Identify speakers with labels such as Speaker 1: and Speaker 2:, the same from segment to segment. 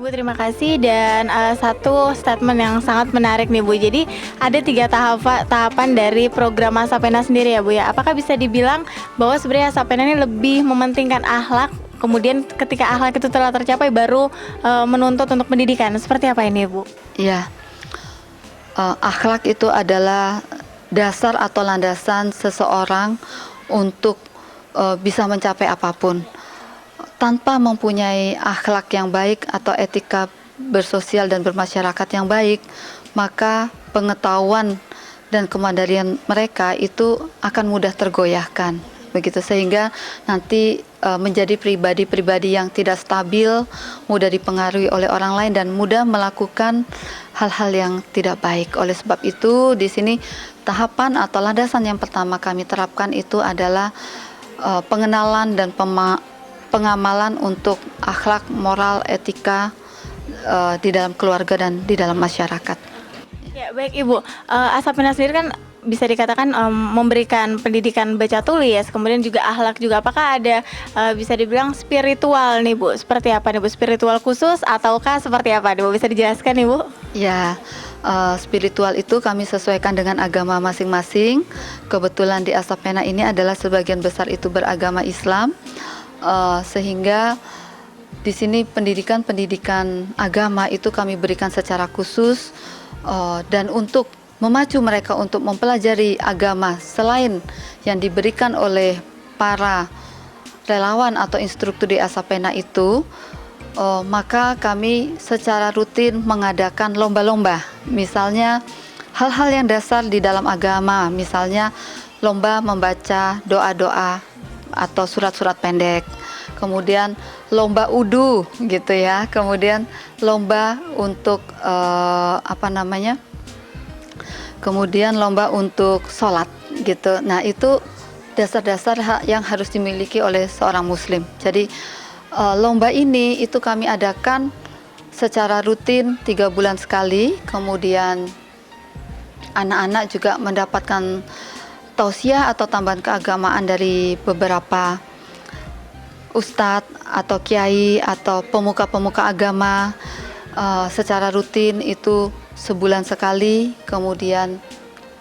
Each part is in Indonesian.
Speaker 1: Ibu, terima kasih dan satu statement yang sangat menarik nih Bu. Jadi ada tiga tahapan dari program Asapena sendiri ya Bu ya. Apakah bisa dibilang bahwa sebenarnya Asapena ini lebih mementingkan akhlak, kemudian ketika akhlak itu telah tercapai baru menuntut untuk pendidikan. Seperti apa ini Bu?
Speaker 2: Ya, akhlak itu adalah dasar atau landasan seseorang untuk bisa mencapai apapun. Tanpa mempunyai akhlak yang baik atau etika bersosial dan bermasyarakat yang baik, maka pengetahuan dan kemandirian mereka itu akan mudah tergoyahkan. Begitu, sehingga nanti menjadi pribadi-pribadi yang tidak stabil, mudah dipengaruhi oleh orang lain dan mudah melakukan hal-hal yang tidak baik. Oleh sebab itu, di sini tahapan atau landasan yang pertama kami terapkan itu adalah pengenalan dan pengamalan untuk akhlak, moral, etika di dalam keluarga dan di dalam masyarakat.
Speaker 1: Ya baik Ibu, Asapena sendiri kan bisa dikatakan memberikan pendidikan baca tulis, kemudian juga akhlak juga. Apakah ada bisa dibilang spiritual nih Bu? Seperti apa nih Bu? Spiritual khusus ataukah seperti apa nih Bu? Bisa dijelaskan nih Bu?
Speaker 2: Ya, spiritual itu kami sesuaikan dengan agama masing-masing. Kebetulan di Asapena ini adalah sebagian besar itu beragama Islam, sehingga di sini pendidikan agama itu kami berikan secara khusus, dan untuk memacu mereka untuk mempelajari agama selain yang diberikan oleh para relawan atau instruktur di Asapena itu, maka kami secara rutin mengadakan lomba-lomba. Misalnya hal-hal yang dasar di dalam agama, misalnya lomba membaca doa-doa atau surat-surat pendek, kemudian lomba udu gitu ya, kemudian lomba untuk kemudian lomba untuk sholat gitu. Nah, itu dasar-dasar yang harus dimiliki oleh seorang muslim. Jadi lomba ini itu kami adakan secara rutin 3 bulan sekali, kemudian anak-anak juga mendapatkan tausiah atau tambahan keagamaan dari beberapa ustadz atau kiai atau pemuka-pemuka agama secara rutin itu sebulan sekali. Kemudian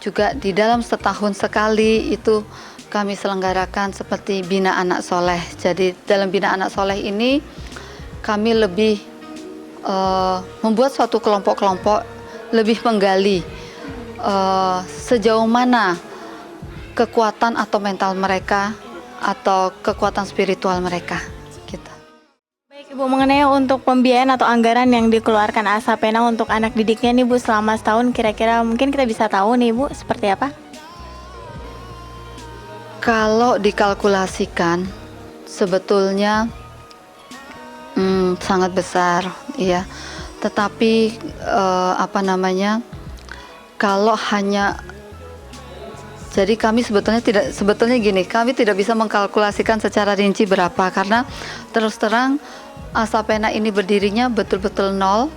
Speaker 2: juga di dalam setahun sekali itu kami selenggarakan seperti Bina Anak Soleh. Jadi dalam Bina Anak Soleh ini kami lebih membuat suatu kelompok-kelompok, lebih menggali sejauh mana kekuatan atau mental mereka atau kekuatan spiritual mereka gitu.
Speaker 1: Baik Ibu, mengenai untuk pembiayaan atau anggaran yang dikeluarkan Asapena untuk anak didiknya nih Bu selama setahun, kira-kira mungkin kita bisa tahu nih Bu seperti apa?
Speaker 2: Kalau dikalkulasikan sebetulnya sangat besar ya, tetapi kalau hanya, jadi kami sebetulnya gini, kami tidak bisa mengkalkulasikan secara rinci berapa, karena terus terang Asapena ini berdirinya betul-betul nol,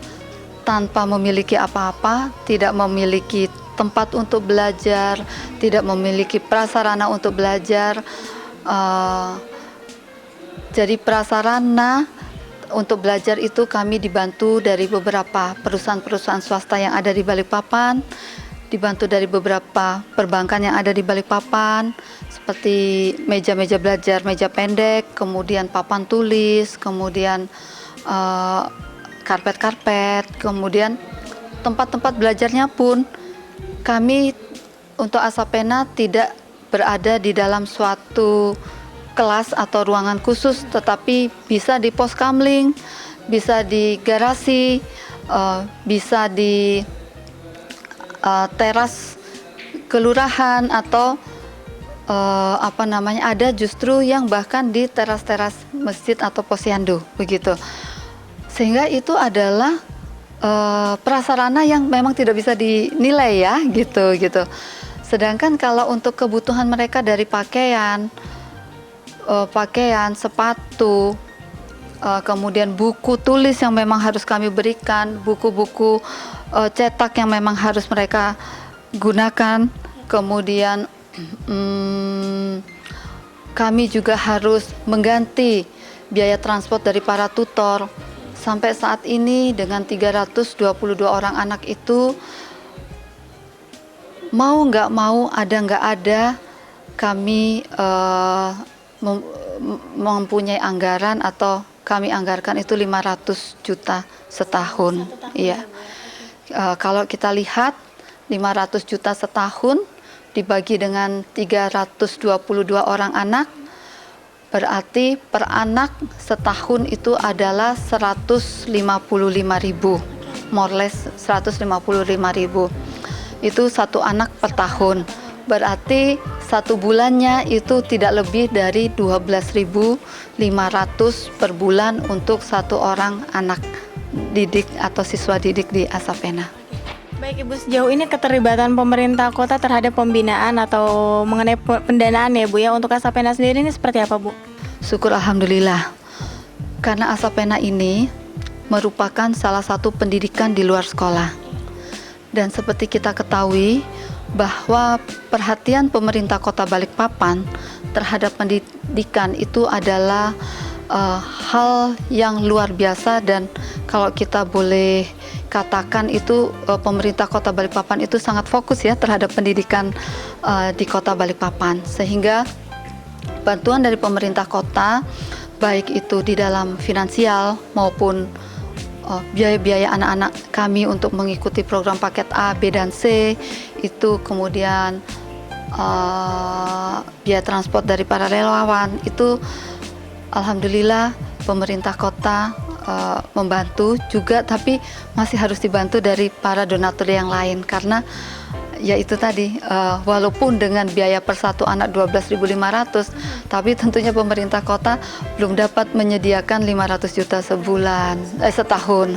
Speaker 2: tanpa memiliki apa-apa, tidak memiliki tempat untuk belajar, tidak memiliki prasarana untuk belajar. Jadi prasarana untuk belajar itu kami dibantu dari beberapa perusahaan-perusahaan swasta yang ada di Balikpapan, dibantu dari beberapa perbankan yang ada di Balikpapan, seperti meja-meja belajar, meja pendek, kemudian papan tulis, kemudian karpet-karpet, kemudian tempat-tempat belajarnya pun kami untuk Asapena tidak berada di dalam suatu kelas atau ruangan khusus, tetapi bisa di pos kamling, bisa di garasi, bisa di teras kelurahan, atau ada justru yang bahkan di teras-teras masjid atau posyandu begitu. Sehingga itu adalah prasarana yang memang tidak bisa dinilai ya gitu. Sedangkan kalau untuk kebutuhan mereka dari pakaian, sepatu, kemudian buku tulis yang memang harus kami berikan, buku-buku cetak yang memang harus mereka gunakan, kemudian kami juga harus mengganti biaya transport dari para tutor, sampai saat ini dengan 322 orang anak itu, mau nggak mau, ada nggak ada, kami mempunyai anggaran atau kami anggarkan itu 500 juta setahun. Iya. Kalau kita lihat 500 juta setahun dibagi dengan 322 orang anak, berarti per anak setahun itu adalah 155.000, more or less 155.000. Itu satu anak per tahun. Berarti satu bulannya itu tidak lebih dari 12.500 per bulan untuk satu orang anak didik atau siswa didik di Asapena.
Speaker 1: Baik Ibu, sejauh ini keterlibatan pemerintah kota terhadap pembinaan atau mengenai pendanaan ya Bu ya untuk Asapena sendiri ini seperti apa Bu?
Speaker 2: Syukur alhamdulillah. Karena Asapena ini merupakan salah satu pendidikan di luar sekolah. Dan seperti kita ketahui bahwa perhatian pemerintah Kota Balikpapan terhadap pendidikan itu adalah hal yang luar biasa, dan kalau kita boleh katakan itu pemerintah Kota Balikpapan itu sangat fokus ya terhadap pendidikan di Kota Balikpapan, sehingga bantuan dari pemerintah kota baik itu di dalam finansial maupun biaya-biaya anak-anak kami untuk mengikuti program paket A, B, dan C itu, kemudian biaya transport dari para relawan itu alhamdulillah pemerintah kota membantu juga, tapi masih harus dibantu dari para donatur yang lain karena ya itu tadi, walaupun dengan biaya per satu anak 12.500, tapi tentunya pemerintah kota belum dapat menyediakan 500 juta setahun.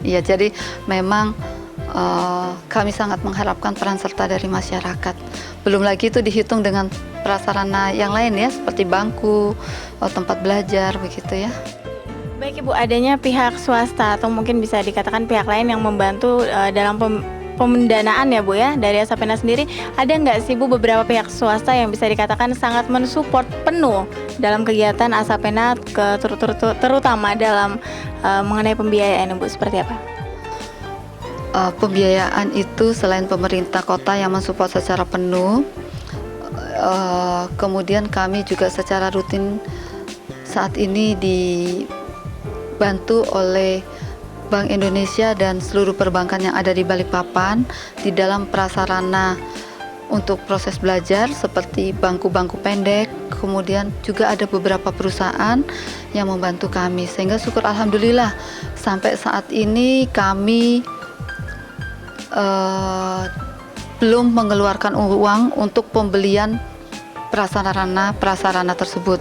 Speaker 2: Ya, jadi memang kami sangat mengharapkan peran serta dari masyarakat. Belum lagi itu dihitung dengan prasarana yang lain ya, seperti bangku, tempat belajar, begitu ya.
Speaker 1: Baik Ibu, adanya pihak swasta atau mungkin bisa dikatakan pihak lain yang membantu dalam pemendanaan ya Bu ya dari Asapena sendiri, ada nggak sih Bu beberapa pihak swasta yang bisa dikatakan sangat mensupport penuh dalam kegiatan Asapena terutama dalam mengenai pembiayaan Bu, seperti apa?
Speaker 2: Pembiayaan itu selain pemerintah kota yang mensupport secara penuh, kemudian kami juga secara rutin saat ini dibantu oleh Bank Indonesia dan seluruh perbankan yang ada di Balikpapan di dalam prasarana untuk proses belajar seperti bangku-bangku pendek, kemudian juga ada beberapa perusahaan yang membantu kami, sehingga syukur alhamdulillah sampai saat ini kami belum mengeluarkan uang untuk pembelian prasarana tersebut.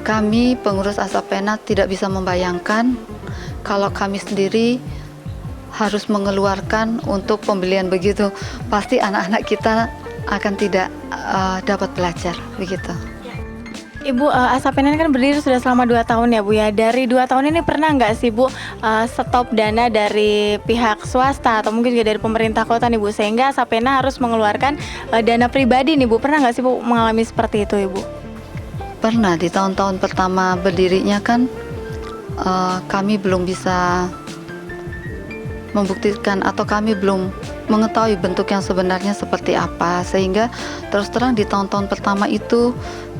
Speaker 2: Kami pengurus Asapena tidak bisa membayangkan kalau kami sendiri harus mengeluarkan untuk pembelian begitu, pasti anak-anak kita akan tidak dapat belajar begitu.
Speaker 1: Ibu, Asapena ini kan berdiri sudah selama 2 tahun ya Bu ya. Dari 2 tahun ini pernah nggak sih Bu stop dana dari pihak swasta atau mungkin juga dari pemerintah kota nih Bu, sehingga Asapena harus mengeluarkan dana pribadi nih Bu? Pernah nggak sih Bu mengalami seperti itu Ibu?
Speaker 2: Pernah, di tahun-tahun pertama berdirinya kan kami belum bisa membuktikan atau kami belum mengetahui bentuk yang sebenarnya seperti apa, sehingga terus terang di tahun-tahun pertama itu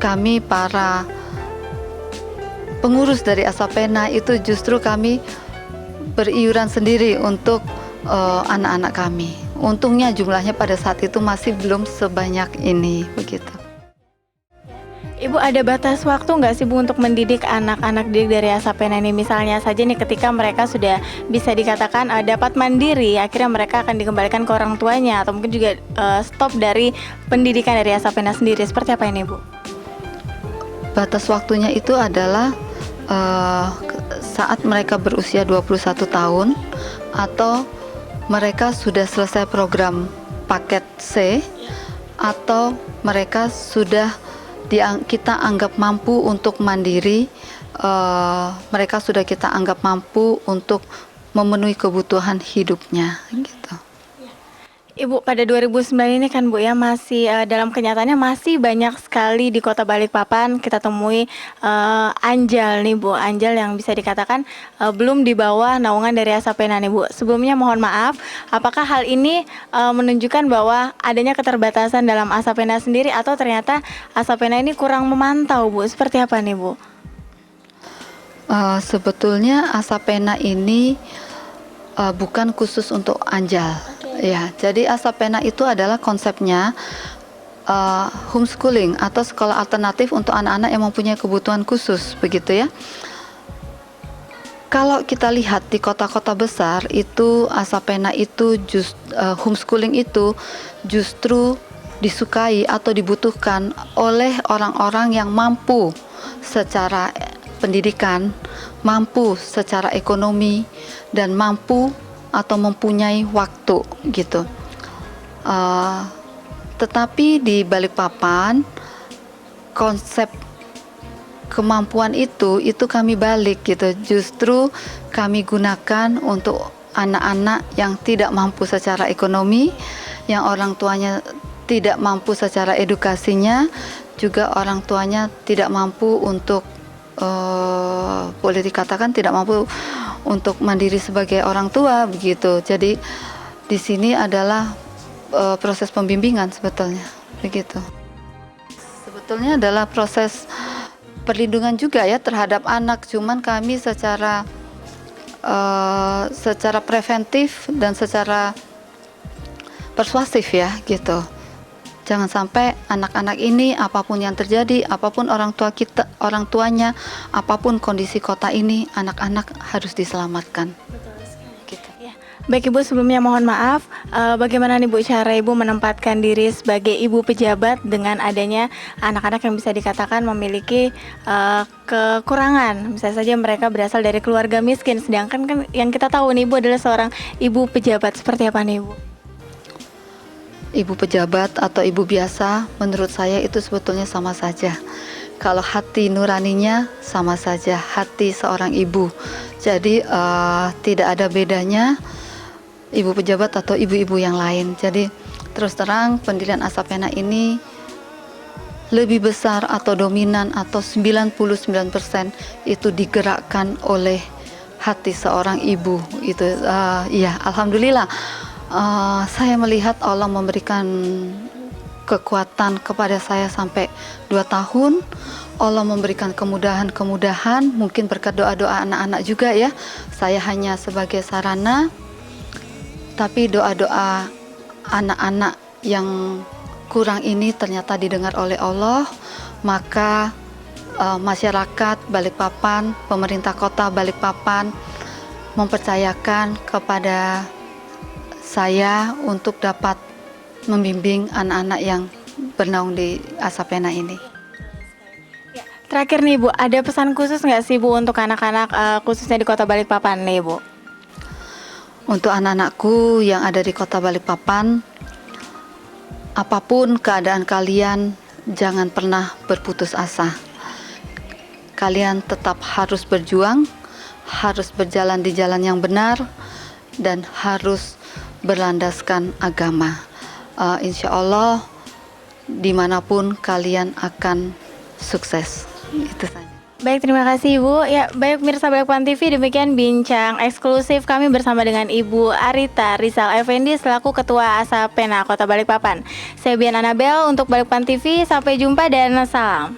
Speaker 2: kami para pengurus dari Asapena itu justru kami beriuran sendiri untuk anak-anak kami. Untungnya jumlahnya pada saat itu masih belum sebanyak ini begitu.
Speaker 1: Ibu, ada batas waktu nggak sih Bu untuk mendidik anak-anak didik dari Asapena ini? Misalnya saja nih ketika mereka sudah bisa dikatakan dapat mandiri, akhirnya mereka akan dikembalikan ke orang tuanya atau mungkin juga stop dari pendidikan dari Asapena sendiri. Seperti apa ini Bu?
Speaker 2: Batas waktunya itu adalah saat mereka berusia 21 tahun atau mereka sudah selesai program paket C atau mereka sudah kita anggap mampu untuk mandiri, mereka sudah kita anggap mampu untuk memenuhi kebutuhan hidupnya gitu.
Speaker 1: Ibu, pada 2009 ini kan Bu ya masih dalam kenyataannya masih banyak sekali di Kota Balikpapan kita temui anjal nih Bu, anjal yang bisa dikatakan belum di bawah naungan dari Asapena nih Bu. Sebelumnya mohon maaf, apakah hal ini menunjukkan bahwa adanya keterbatasan dalam Asapena sendiri atau ternyata Asapena ini kurang memantau Bu? Seperti apa nih Bu?
Speaker 2: Sebetulnya Asapena ini bukan khusus untuk anjal. Ya, jadi Asapena itu adalah konsepnya homeschooling atau sekolah alternatif untuk anak-anak yang mempunyai kebutuhan khusus, begitu ya. Kalau kita lihat di kota-kota besar itu Asapena itu homeschooling itu justru disukai atau dibutuhkan oleh orang-orang yang mampu secara pendidikan, mampu secara ekonomi, dan mampu atau mempunyai waktu gitu. Tetapi di Balikpapan konsep kemampuan itu kami balik gitu. Justru kami gunakan untuk anak-anak yang tidak mampu secara ekonomi, yang orang tuanya tidak mampu secara edukasinya, juga orang tuanya tidak mampu untuk boleh dikatakan tidak mampu untuk mandiri sebagai orang tua begitu. Jadi di sini adalah proses pembimbingan sebetulnya begitu. Sebetulnya adalah proses perlindungan juga ya terhadap anak. Cuman kami secara preventif dan secara persuasif ya gitu. Jangan sampai anak-anak ini apapun yang terjadi, apapun orang tuanya, apapun kondisi kota ini, anak-anak harus diselamatkan. Gitu.
Speaker 1: Ya. Baik Ibu, sebelumnya mohon maaf, bagaimana nih Bu cara Ibu menempatkan diri sebagai ibu pejabat dengan adanya anak-anak yang bisa dikatakan memiliki kekurangan. Misalnya saja mereka berasal dari keluarga miskin, sedangkan kan yang kita tahu nih Ibu adalah seorang ibu pejabat. Seperti apa nih Ibu?
Speaker 2: Ibu pejabat atau ibu biasa, menurut saya itu sebetulnya sama saja. Kalau hati nuraninya sama saja, hati seorang ibu. Jadi tidak ada bedanya ibu pejabat atau ibu-ibu yang lain. Jadi terus terang pendirian Asapena ini lebih besar atau dominan atau 99% itu digerakkan oleh hati seorang ibu. Itu ya alhamdulillah. Saya melihat Allah memberikan kekuatan kepada saya sampai 2 tahun. Allah memberikan kemudahan-kemudahan, mungkin berkat doa-doa anak-anak juga ya. Saya hanya sebagai sarana, tapi doa-doa anak-anak yang kurang ini ternyata didengar oleh Allah. Maka masyarakat Balikpapan, pemerintah kota Balikpapan mempercayakan kepada saya untuk dapat membimbing anak-anak yang bernaung di Asapena ini.
Speaker 1: Terakhir nih Bu, ada pesan khusus nggak sih Bu untuk anak-anak khususnya di Kota Balikpapan nih Bu?
Speaker 2: Untuk anak-anakku yang ada di Kota Balikpapan, apapun keadaan kalian, jangan pernah berputus asa. Kalian tetap harus berjuang, harus berjalan di jalan yang benar, dan harus berlandaskan agama. Insya Allah dimanapun kalian akan sukses. Itu saja.
Speaker 1: Baik, terima kasih Ibu. Ya, baik pemirsa Balikpapan TV, demikian bincang eksklusif kami bersama dengan Ibu Arita Rizal Effendi selaku Ketua Asapena Kota Balikpapan. Saya Bian Anabel untuk Balikpapan TV. Sampai jumpa dan salam.